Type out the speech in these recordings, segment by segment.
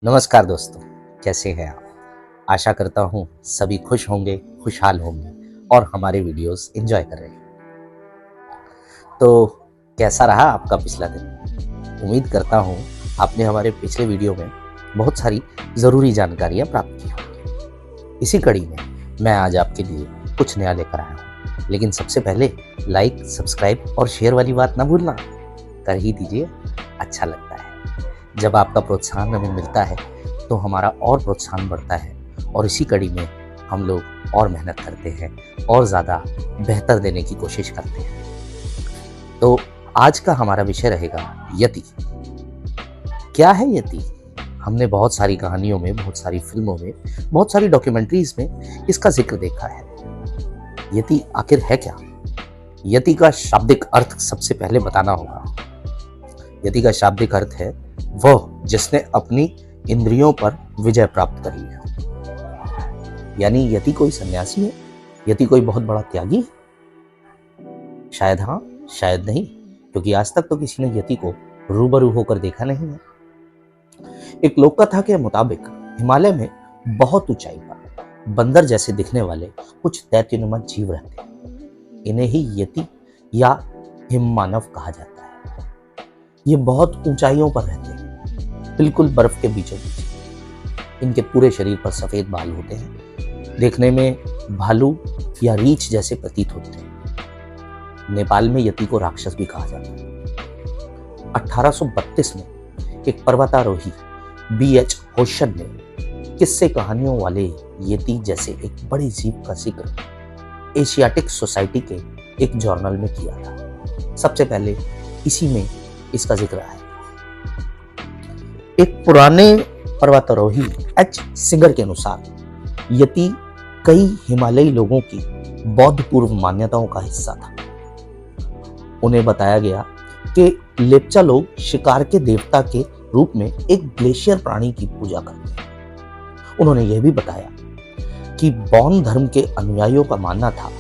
नमस्कार दोस्तों, कैसे हैं आप? आशा करता हूँ सभी खुश होंगे, खुशहाल होंगे और हमारे वीडियोस एंजॉय कर रहे हैं। तो कैसा रहा आपका पिछला दिन? उम्मीद करता हूँ आपने हमारे पिछले वीडियो में बहुत सारी ज़रूरी जानकारियाँ प्राप्त की होंगी। इसी कड़ी में मैं आज आपके लिए कुछ नया लेकर आया हूँ, लेकिन सबसे पहले लाइक, सब्सक्राइब और शेयर वाली बात ना भूलना, कर ही दीजिए, अच्छा लगता है। जब आपका प्रोत्साहन हमें मिलता है तो हमारा और प्रोत्साहन बढ़ता है और इसी कड़ी में हम लोग और मेहनत करते हैं और ज़्यादा बेहतर देने की कोशिश करते हैं। तो आज का हमारा विषय रहेगा यति। क्या है यति? हमने बहुत सारी कहानियों में, बहुत सारी फिल्मों में, बहुत सारी डॉक्यूमेंट्रीज में इसका जिक्र देखा है। यति आखिर है क्या? यति का शाब्दिक अर्थ सबसे पहले बताना होगा। यति का शाब्दिक अर्थ है वह जिसने अपनी इंद्रियों पर विजय प्राप्त कर ली हो। यानी यति कोई सन्यासी है? यति कोई बहुत बड़ा त्यागी है? शायद हाँ, शायद नहीं, क्योंकि आज तक तो किसी ने यति को रूबरू होकर देखा नहीं है। एक लोक कथा के मुताबिक हिमालय में बहुत ऊंचाई पर बंदर जैसे दिखने वाले कुछ दैत्यनुमा जीव रहते हैं। इन्हें ही यति या हिममानव कहा जाता है। ये बहुत ऊंचाइयों पर रहते हैं, बिल्कुल बर्फ के बीचों बीच। इनके पूरे शरीर पर सफेद बाल होते हैं, देखने में भालू या रीछ जैसे प्रतीत होते हैं। नेपाल में यति को राक्षस भी कहा जाता है। 1832 में एक पर्वतारोही BH होशन ने किस्से कहानियों वाले यति जैसे एक बड़े जीव का जिक्र एशियाटिक सोसाइटी के एक जर्नल में किया था। सबसे पहले इसी में इसका जिक्र आया। एक पुराने पर्वतारोही H सिंगर के अनुसार यति कई हिमालयी लोगों की बौद्ध पूर्व मान्यताओं का हिस्सा था। उन्हें बताया गया कि लेप्चा लोग शिकार के देवता के रूप में एक ग्लेशियर प्राणी की पूजा करते हैं। उन्होंने यह भी बताया कि बौन धर्म के अनुयायियों का मानना था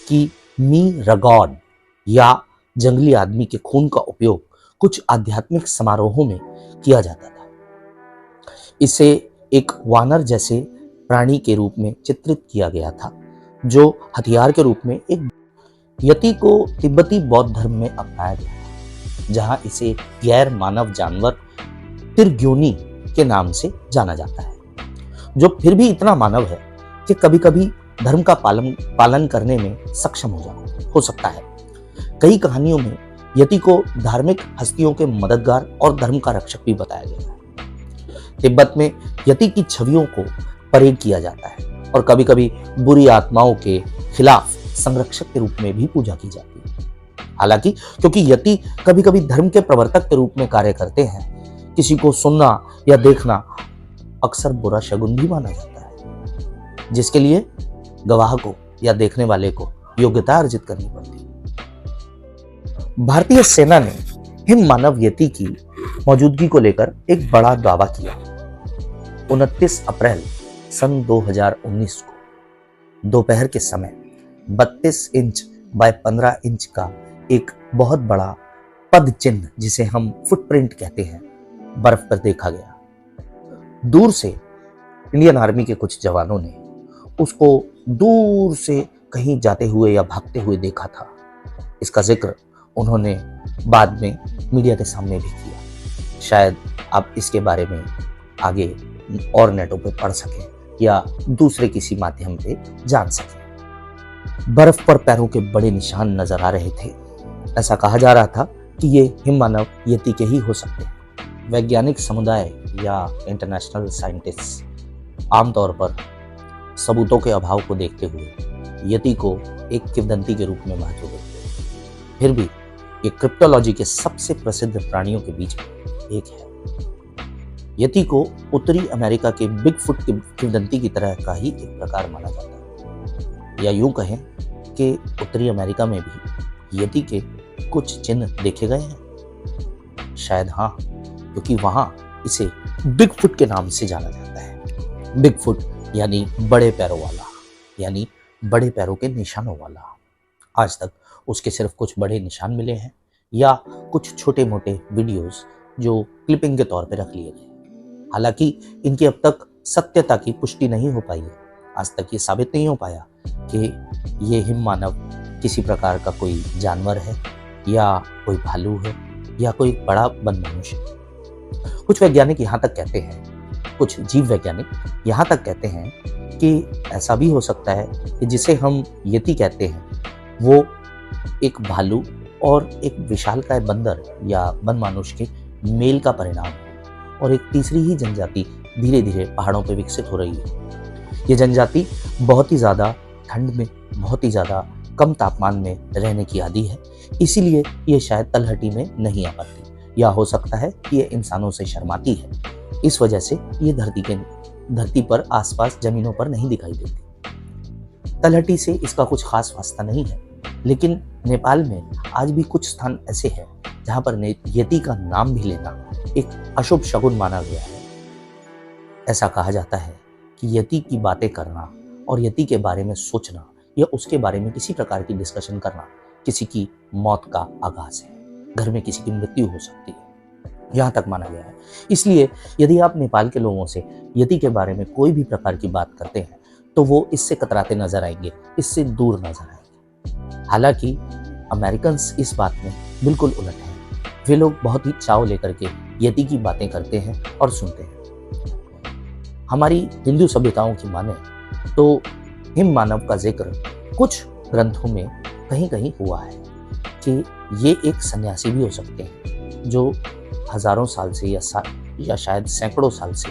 कि मी रगॉड या जंगली आदमी के खून का उपयोग कुछ आध्यात्मिक समारोहों में किया जाता था। इसे एक वानर जैसे प्राणी के रूप में चित्रित किया गया था, जो हथियार के रूप में एक यति को तिब्बती बौद्ध धर्म में अपनाया गया था, जहां इसे गैर मानव जानवर तिरग्योनी के नाम से जाना जाता है, जो फिर भी इतना मानव है कि कभी कभी धर्म का पालन करने में सक्षम हो सकता है। कई कहानियों में यति को धार्मिक हस्तियों के मददगार और धर्म का रक्षक भी बताया गया है। तिब्बत में यति की छवियों को परेड किया जाता है और कभी कभी बुरी आत्माओं के खिलाफ संरक्षक के रूप में भी पूजा की जाती है। हालांकि क्योंकि यति कभी कभी धर्म के प्रवर्तक के रूप में कार्य करते हैं, किसी को सुनना या देखना अक्सर बुरा शगुन भी माना जाता है, जिसके लिए गवाह को या देखने वाले को योग्यता अर्जित करनी पड़ती है। भारतीय सेना ने हिम मानव यति की मौजूदगी को लेकर एक बड़ा दावा किया। 29 अप्रैल सन 2019 को दोपहर के समय 32 इंच बाय 15 इंच का एक बहुत बड़ा पद चिन्ह, जिसे हम फुटप्रिंट कहते हैं, बर्फ पर देखा गया। दूर से इंडियन आर्मी के कुछ जवानों ने उसको दूर से कहीं जाते हुए या भागते हुए देखा था। इसका जिक्र उन्होंने बाद में मीडिया के सामने भी किया। शायद आप इसके बारे में आगे और नेटों पे पढ़ सकें या दूसरे किसी माध्यम पे जान सकें। बर्फ पर पैरों के बड़े निशान नजर आ रहे थे। ऐसा कहा जा रहा था कि ये हिममानव यति के ही हो सकते हैं। वैज्ञानिक समुदाय या इंटरनेशनल साइंटिस्ट आमतौर पर सबूतों के अभाव को देखते हुए यति को एक किंवदंती के रूप में महत्व देते हैं। फिर भी ये क्रिप्टोलॉजी के सबसे प्रसिद्ध प्राणियों के बीच में एक है। यति को उत्तरी अमेरिका के बिगफुट की किंवदंती की तरह का ही एक प्रकार माना जाता है, या यूं कहें कि उत्तरी अमेरिका में भी यति के कुछ चिन्ह देखे गए हैं। शायद हाँ, क्योंकि वहां इसे बिगफुट के नाम से जाना जाता है। बिगफुट यानी बड़े पैरों वाला, यानी बड़े पैरों के निशानों वाला। आज तक उसके सिर्फ कुछ बड़े निशान मिले हैं या कुछ छोटे मोटे वीडियोस जो क्लिपिंग के तौर पे रख लिए गए। हालांकि इनकी अब तक सत्यता की पुष्टि नहीं हो पाई है। आज तक ये साबित नहीं हो पाया कि ये हिम मानव किसी प्रकार का कोई जानवर है या कोई भालू है या कोई बड़ा वन मनुष्य है। कुछ वैज्ञानिक यहाँ तक कहते हैं, कुछ जीव वैज्ञानिक यहाँ तक कहते हैं कि ऐसा भी हो सकता है कि जिसे हम यति कहते हैं वो एक भालू और एक विशालकाय बंदर या वन मानुष के मेल का परिणाम है और एक तीसरी ही जनजाति धीरे धीरे पहाड़ों पर विकसित हो रही है। ये जनजाति बहुत ही ज़्यादा ठंड में, बहुत ही ज़्यादा कम तापमान में रहने की आदी है, इसीलिए ये शायद तलहटी में नहीं आ पाती, या हो सकता है कि ये इंसानों से शर्माती है, इस वजह से ये धरती पर आसपास जमीनों पर नहीं दिखाई देती। तलहटी से इसका कुछ खास वास्ता नहीं है, लेकिन नेपाल में आज भी कुछ स्थान ऐसे हैं जहाँ पर यति का नाम भी लेना एक अशुभ शगुन माना गया है। ऐसा कहा जाता है कि यति की बातें करना और यति के बारे में सोचना या उसके बारे में किसी प्रकार की डिस्कशन करना किसी की मौत का आगाज है, घर में किसी की मृत्यु हो सकती है, यहाँ तक माना गया है। इसलिए यदि आप नेपाल के लोगों से यति के बारे में कोई भी प्रकार की बात करते हैं तो वो इससे कतराते नजर आएंगे, इससे दूर नजर आएंगे। हालांकि अमेरिकन्स इस बात में बिल्कुल उलट हैं। वे लोग बहुत ही चाव लेकर के यति की बातें करते हैं और सुनते हैं। हमारी हिंदू सभ्यताओं की माने तो हिम मानव का जिक्र कुछ ग्रंथों में कहीं कहीं हुआ है कि ये एक सन्यासी भी हो सकते हैं जो हजारों साल से या शायद सैकड़ों साल से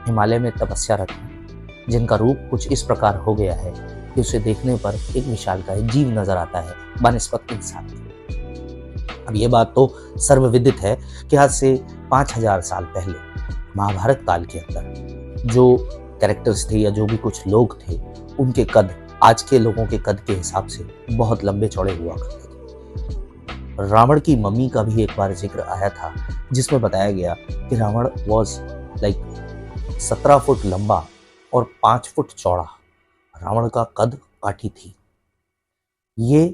हिमालय में तपस्यारत हैं, जिनका रूप कुछ इस प्रकार हो गया है कि उसे देखने पर एक विशालकाय जीव नजर आता है बनस्पत इंसान के। अब ये बात तो सर्वविदित है कि आज से 5000 साल पहले महाभारत काल के अंदर जो कैरेक्टर्स थे या जो भी कुछ लोग थे, उनके कद आज के लोगों के कद के हिसाब से बहुत लंबे चौड़े हुआ करते थे। रावण की मम्मी का भी एक बार जिक्र आया था जिसमें बताया गया कि रावण वॉज लाइक 17 फुट लंबा और 5 फुट चौड़ा। रावण का कद काठी थी। ये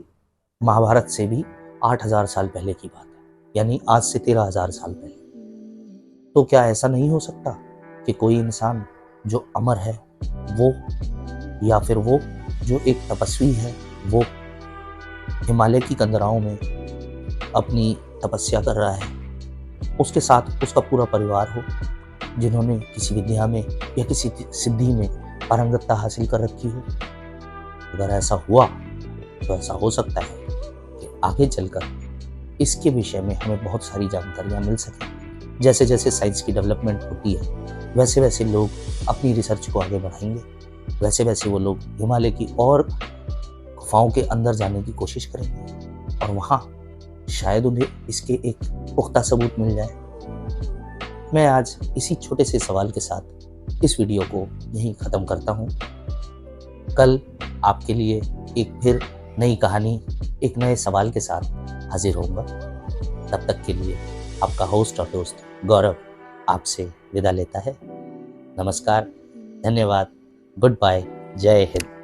महाभारत से भी 8000 साल पहले की बात है, यानी आज से 13000 साल पहले। तो क्या ऐसा नहीं हो सकता कि कोई इंसान जो अमर है वो, या फिर वो जो एक तपस्वी है वो हिमालय की कंदराओं में अपनी तपस्या कर रहा है, उसके साथ उसका पूरा परिवार हो जिन्होंने किसी विद्या में या किसी सिद्धि में पारंगतता हासिल कर रखी हो? अगर ऐसा हुआ तो ऐसा हो सकता है कि आगे चलकर इसके विषय में हमें बहुत सारी जानकारियां मिल सकें। जैसे जैसे साइंस की डेवलपमेंट होती है वैसे वैसे लोग अपनी रिसर्च को आगे बढ़ाएंगे, वैसे वैसे वो लोग हिमालय की और गुफाओं के अंदर जाने की कोशिश करेंगे और वहाँ शायद उन्हें इसके एक पुख्ता सबूत मिल जाए। मैं आज इसी छोटे से सवाल के साथ इस वीडियो को यहीं ख़त्म करता हूँ। कल आपके लिए एक फिर नई कहानी, एक नए सवाल के साथ हाजिर होऊंगा। तब तक के लिए आपका होस्ट और दोस्त गौरव आपसे विदा लेता है। नमस्कार, धन्यवाद, गुड बाय, जय हिंद।